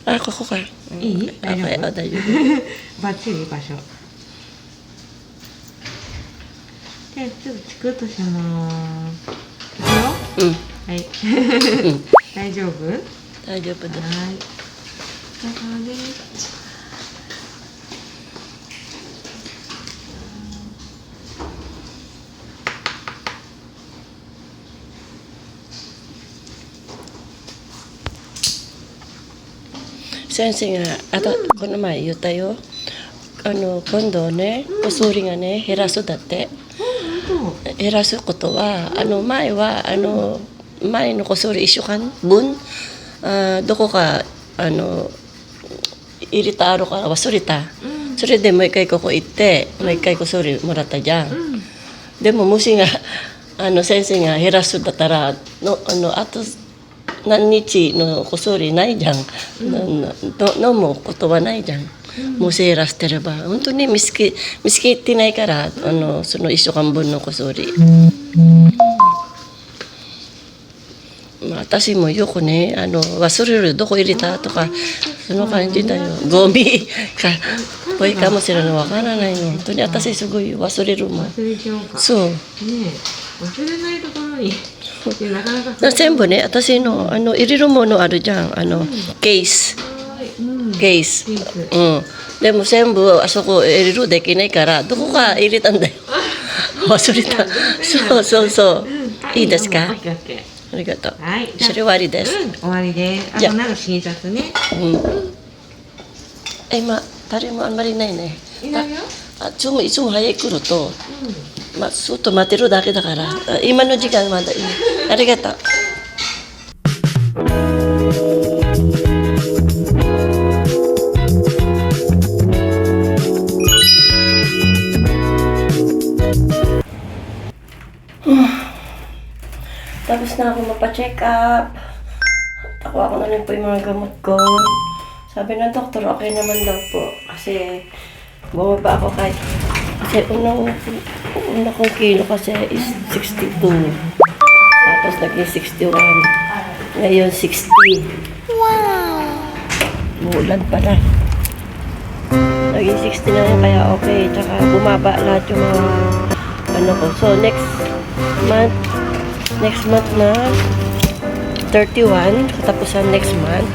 あ、ここか。いい？大丈夫？あ、大丈夫。バッチリ場所。じゃあちょっとチクッとします。いくよ。うん。はい。大丈夫？大丈夫です。はい。お疲れ様です。先生が、この前言ったよ。今度ね、薬がね、減らすだって。減らすことは、前は、前の薬1週間分、どこか、入れたあるから忘れた。それでもう一回ここ行って、もう一回薬もらったじゃん。でも虫が、先生が減らすだったら、あと、何日の薬ないじゃん、飲むことはないじゃん、もし減らしてれば本当に見つけてないから、その1週間分の薬、まあ、私もよくね忘れるどこ入れたとかその感じだよ、ゴミかぽいかもしれない、わからないの、本当に私すごい忘れるもん。忘れちゃうか。そうねえ、忘れないところになかなか全部ね、私の入れるものあるじゃん、ケース、ケース、でも全部あそこ入れるできないからどこか入れたんだよ忘れた。そういいですか、ありがとう、はい、それ終わりです、終わりです。あとなんか診察ね。今誰もあんまりいないね。いないよ。いつも早く来ると、まあ、ずっと待ってるだけだから、今の時間まだいい。ありがとう。Tapos na ako mapacheck up. Takuha ko na rin po yung mga gamot ko. Sabi ng doktor, okay naman daw po. Kasi bumaba ako kasi una kong kilo kasi is 62. Tapos naging 61. Ngayon 60. Wow! Mulan pala. Naging 60 na yun, kaya okay. Tsaka bumaba lahat yung mga ko. So next month na 31, katapusan next month,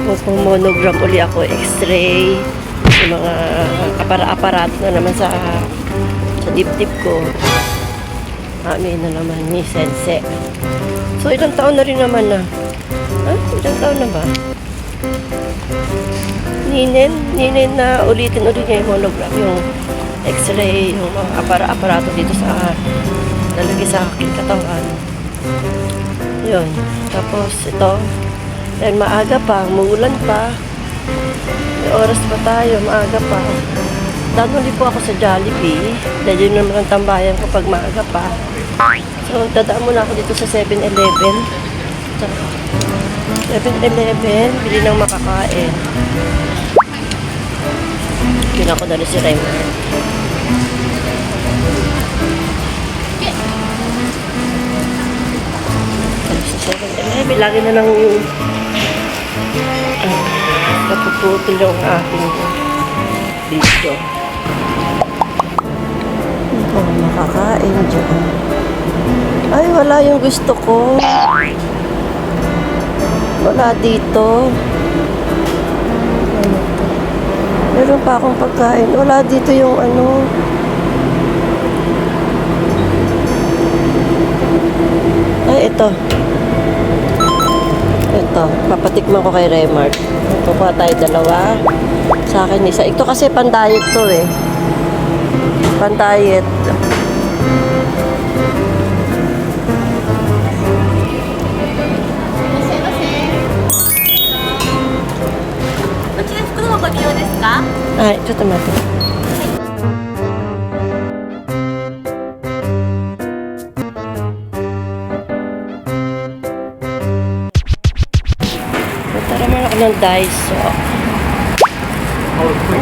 magpong-monogram uli ako, x-ray, yung mga aparato na naman sa dibdib ko. Amin na naman ni Sensei. So ilang taon na rin naman na. Ilang taon na ba? Ninin na ulitin niya yung monogram, yung x-ray, yung mga aparato dito sa lalagay sa aking katawan. Yun. Tapos ito, dahil maaga pa, muulan pa, may oras pa tayo, maaga pa. Dadali po ako sa Jollibee, dahil yun naman ang tambayan ko pag maaga pa. So dadaan muna ako dito sa 7-Eleven. 7-Eleven, bili ng makakain. Yun ako dali si Raymond. Lagi na lang yung napuputol yung aking video. Makakain dyan. Ay, wala yung gusto ko. Wala dito. Meron pa akong pagkain. Wala dito yung Ay, ito. Ito, papatikman ko kay Raymart. Kukuha tayo dalawa. Sa akin isa. Ito kasi pan-diet to eh. Pan-diet. Ay, ito tomato. Ng Daiso.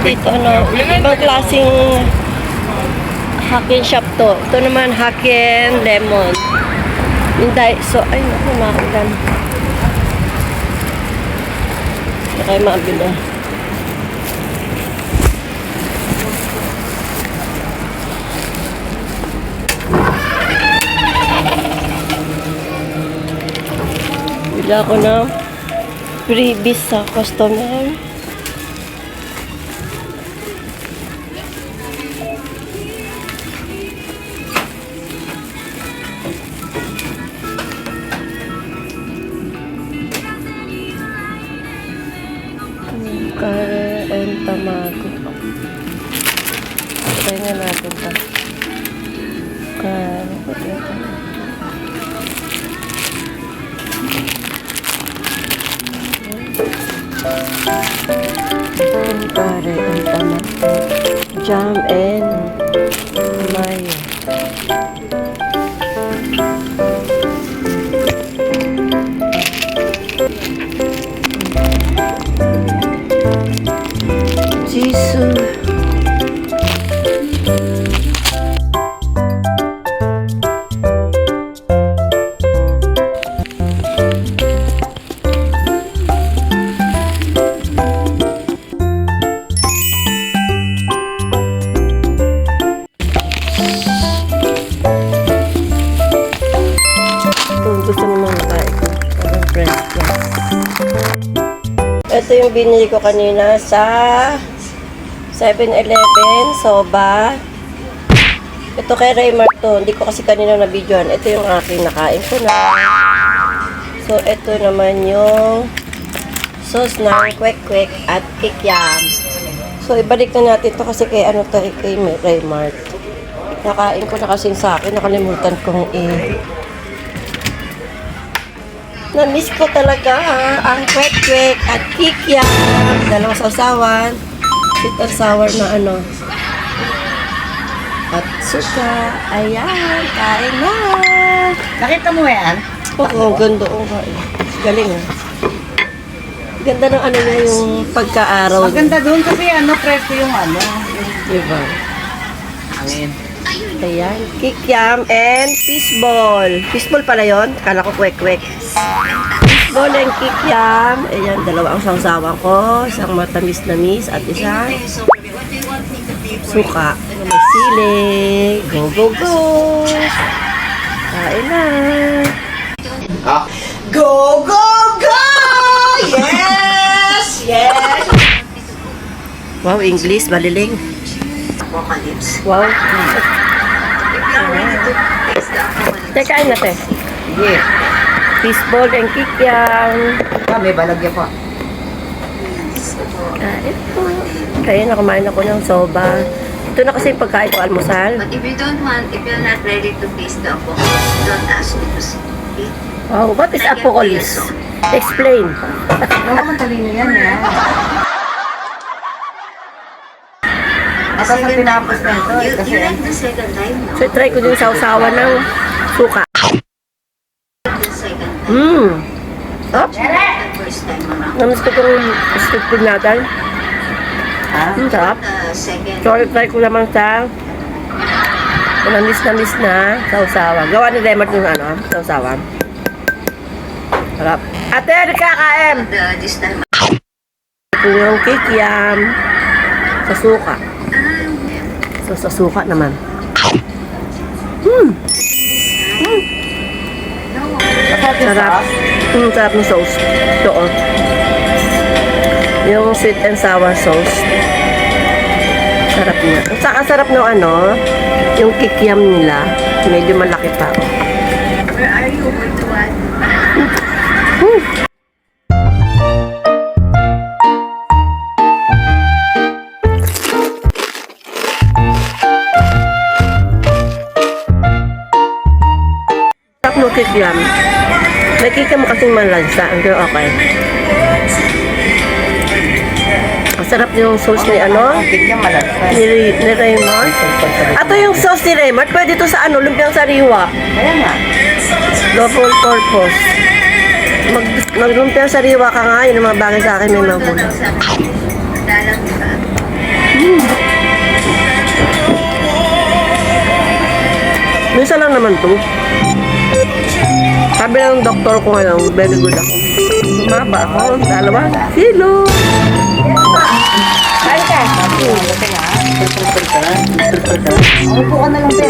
Dito ibang klaseng Hakken shop to. Ito naman Hakken Lemon. Yung Daiso, ay naku, naulan. kayo makabila. Bila ako ng freebies sa customer. Kare and tamago. Try nga natin ito. Kare and tamago. Kare and tamago. Jam and mayo. Jisoo. Kung gusto mo nang makain ko, parang French fries. Ito yung binili ko kanina sa 7-Eleven, soba. Ito kay Raymart to. Hindi ko kasi kanina na-videoan. Ito yung aking nakain ko na. So, ito naman yung sauce ng kwek-kwek at kikiam. So, ibalik na natin to kasi kay ano to, kay Raymart. Nakain ko na kasi sa akin. Nakalimutan kong na-miss ko talaga ang kwek-kwek at kikiam. Dalawang sausawan. Sweet and sour na ano. At suka. Ayan, kain na. Nakita mo yan? Oo, ganda. Oo, galing ah. Ganda ng ano niya yung pagka-araw. Maganda doon kasi presko yung Diba? Angin. Ayan, kikiam and fishball. Fishball pala yun. Kala ko kwek-kwek. Fishball and kikiam. Ayan, dalawa ang sawsawan ko. Isang matamis-namis at isang suka. May sili. Go, go, go. Kain na. Go, go, go! Yes! Yes! Wow, English, baliling. Apocalypse. Wow. If you are ready to taste the apocalypse. Tekain natin. Yeah. Fishball and kikiam. May balagya pa. Kain po. Kaya na kumain ako ng soba. Ito na kasi yung pagkain ko, almusal. But if you're not ready to taste the apocalypse, don't ask me to speak. Wow, what is apocalypse? Explain. Naman talino yan, Ito sa pinapos na ito. You like the second time, no? So, try ko din sausawan ng suka. The second time. Up. The first time around. Namis ko itong street food natin. Sarap. The second. So, try ko naman sa namis na sausawan. Gawa ni Raymart yung sausawan. Sarap. Ate, kakain! This time. Ito yung kikiam sa suka. So, sa suka naman. Sarap. Sarap ng sauce. Ito, oh. Yung sweet and sour sauce. Sarap niya. At saka sarap ng yung kikiam nila. Medyo malaki pa. Where are you? Where to what? Sarap ng kikiam. May kikiam kasing malansa. Pero okay. Ang sarap yung sauce ni Kikya malagsa. ni Raymart. Ato yung sauce ni Raymart. Pwede to sa lumpiang sariwa. Kaya nga. Double purpose. Maglumpia sariwa ka nga, yun ang mga bagay sa akin, may mga gulay. Dalang ka. Minsan lang naman to. Sabi ng doktor ko ngayon, very good ako. Bumaba ako, 2 kilo. Kain ka. Upo ka na lang, Pe.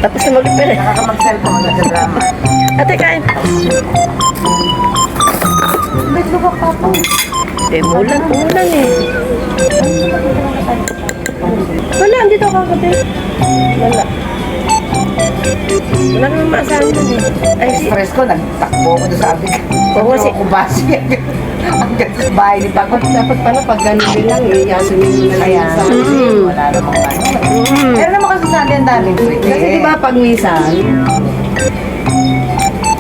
Tapos na mag-ipin eh. Nakaka-mag-cellphone, nagka-drama. Ate, kain. Ba't lubak ka po? Eh, umulan eh. Wala, andito ako kagabi. Wala. Wala naman maasahan dun eh. Ay, Stress ko, nagtakbo ko doon sa abig. Oo, kasi- Ako basi. Hanggang sa bahay ni Pagod. Dapat pala pag ganun din lang, iyasamin mo na lang Kaya, sa wala namang ano. Pero naman kasi sa atin ang daming free. Kasi di ba pag minsan,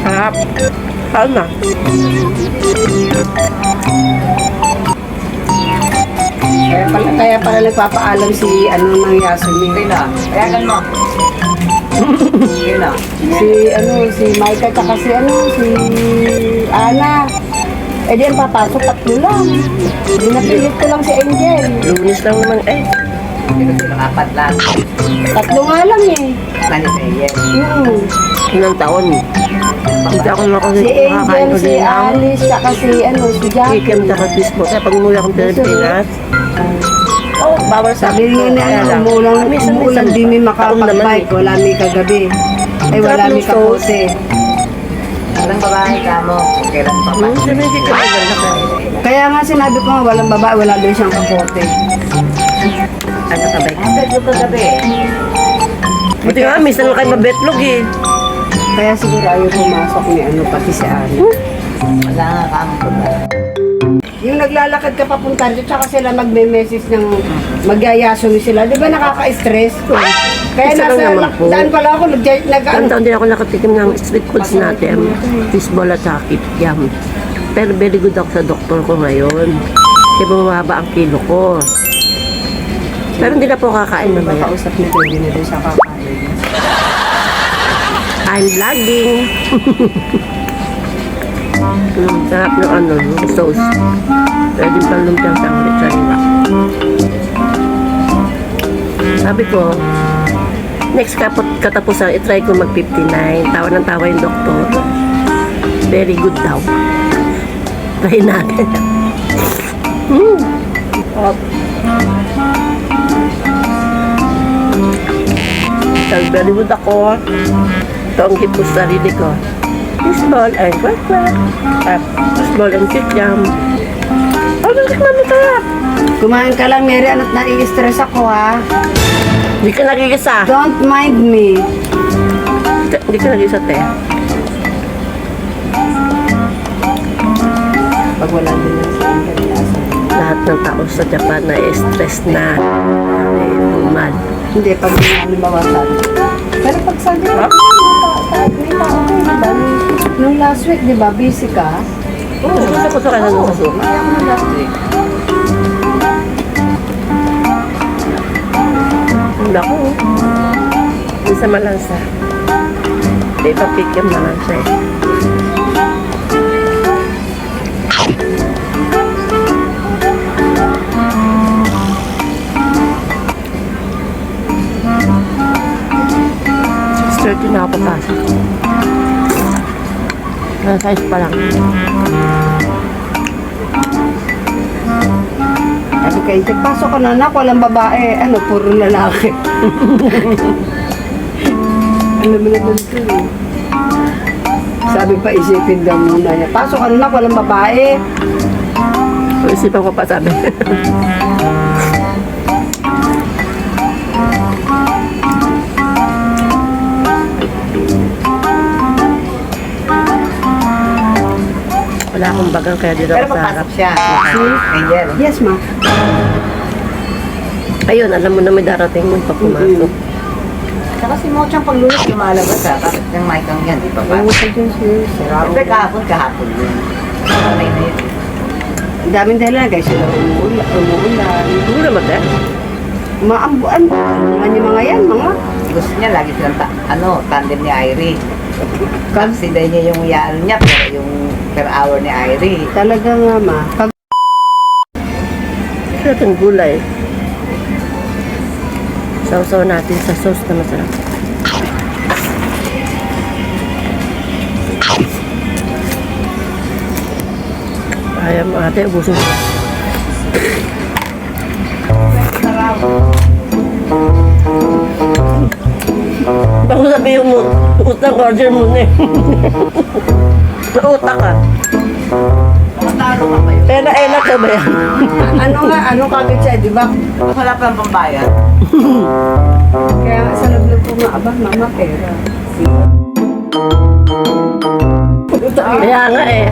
harap. Saan na? kaya pala nagpapaalam si ano ng Yasmin. Yun na. Kaya mo. Yun na. Si Michael tsaka si Ana. Eh di ang papasok, 3 lang. Hindi napilit ko lang si Angel. Lunes lang naman eh. Pero sila 4 lang. 3 nga lang eh. Nani Reyes. Ilang taon. Hindi ako Si Angel, si Alice, tsaka si Jackie. Kikim na Facebook. Kaya pag umuwi akong Pilipinas, oh, bawal sa Sabi nga na, umulang di may makapag-bike, wala may kagabi. Ay, wala may kapote. Walang babae ka mo. Kung kailan pa pa. Sabi si Kikim na ka. Kaya nga sinabi ko nga, walang babae, wala din siyang kapote. Ano ka ba? Ang ganda ko gabi. Buti nga, minsan lang kayo mabetlog eh. Kaya siguro ayaw pumasok ni pati si Ana. Wala nga kampo na. Yung naglalakad ka papunta dito, tsaka sila magme-message ng magyayaso sila. Di ba nakaka-stress? Kaya Isa lang naman po. daan pala ako, Ilang taon din ako nakatikim ng street foods natin. Fishball at saka kikyam. Pero very good ako sa doktor ko ngayon. Kasi bumababa ang kilo ko. Pero hindi na po kakain mamaya. Makausap ni Pwede na din siya kakain. I'm vlogging. Sarap ng yung sauce. Pwede pang lumpiang sanglit sa iba. Sabi ko, next katapusan, itry ko mag 59. Tawa ng tawa yung doktor. Very good daw. Try natin. Very good ako. Ito ang gift ko sa sarili ko. Fishball and kwek-kwek. Fishball and kikyam. Oh, natikman mo sarap. Kumain ka lang, Mary, at nai-stress ako, ha? Hindi ka nagigisa. Don't mind me. Hindi ka nagigisa, te. Pag wala din lang sa Inglaterra. Lahat ng tao sa Japan na stress na. Ay, normal. Hindi, pag nabawasan. Pero pag sabi ko, may tao kayo, diba? Nung last week, di ba, busy ka? Oo, gusto ko sa kanya nung kaso. Kaya ako nung last week. Naku. Minsan malansa. Di pa pikyam malansa eh. Hindi na ako papasok. Size pa lang. Sabi kayo, pasok ka na anak, walang babae. Puro lalaki. Alam mo naman ito eh. Sabi pa, isipin daw muna niya. Pasok ka na anak, walang babae. Isipan ko pa sabi. Wala akong bagang kaya dito Pero ako sa harap. papasok siya. Angel. Yes, ma. Ayun, alam mo na may darating mo pag pumasok. Saka si Mochang paglulos lumalabas ha. Bakit yung mic ang yan, di ba ba? Ano sa Diyos, yes. Siyempre kahapon yun. Sanay na yun. Ang daming dahilan, guys. Sila umuulan. Hindi naman eh. Maambuan. Ano yung mga yan, mga? Gusto niya lagi silang tandem ni Irie. Kasi dahil niya yung yaan niya, pero yung per hour ni Irie. Talaga nga, ma. Pag Ito itong gulay. Sausaw natin sa sauce na masarap. Kaya mo ate, ubusin mo. Bako sabihin mo, utang order mo na eh. Nautak ka. Matalo ka ba yun? Pena-ena ka ba yan? Ano kagad siya, di ba? Wala pa ang pambayad. Kaya nga sa loob ko nga, aba, mama, pera. Kaya nga eh.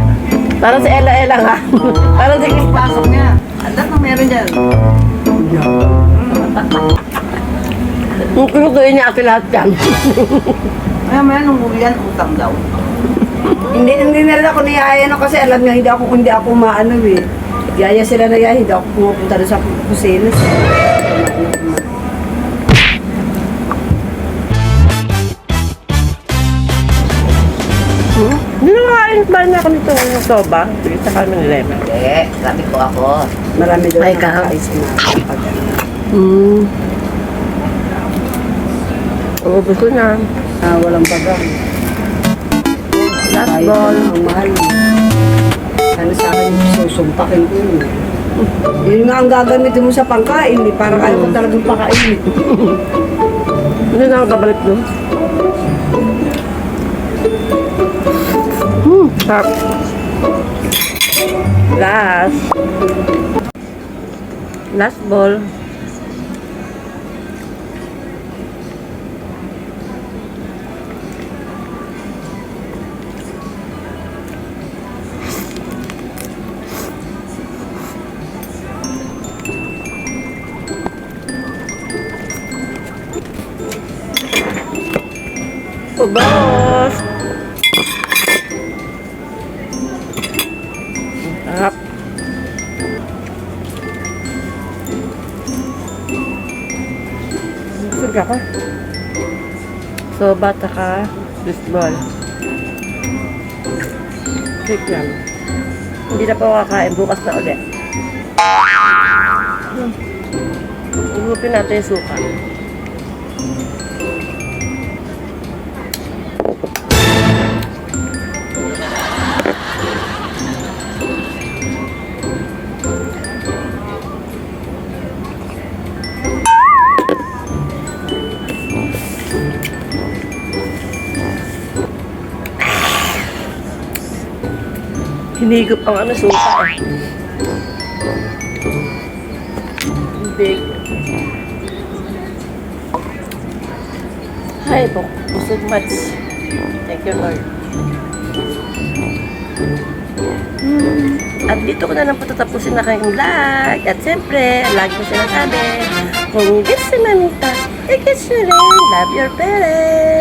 Parang si Ella-Ella nga. Parang si Pasok niya. Andat na meron dyan. Kung kinukuhin niya ate lahat yan. Kaya may nung yan, utang daw. Hindi na rin ako niyaya no, kasi alam niya hindi ako maano eh. Yaya sila na yaya, hindi ako pumupunta doon sa kusinas. Hindi na makain ba na ako nito ng soba? Sige, sa kami ni Lemon. Hindi, sabi ko ako. Marami doon Ay, ka. nakakais na. Ubus ko na. Walang bagang. Last Kahit ball. ang mahal. Ano sa akin yung susumpakin ko yun. Yun nga ang gagamitin mo sa pangkain eh. Parang ayaw ko talagang pakain. Hindi na ako babalik doon. Sarap. Last ball. Ubos. Sarap. Busog ako. So, bata ka, baseball. Cake lang. Hindi na pa ako kakain. Bukas na ulit. Ulupin natin yung suka. Hinigop ang ano suka eh. Big. Hi, busog much. Thank you, Lord. At dito ko na lang po tatapusin na kayong vlog. At siyempre, lagi ko sinasabi, kung gusto mamita, i-kiss nyo rin. Love your parents.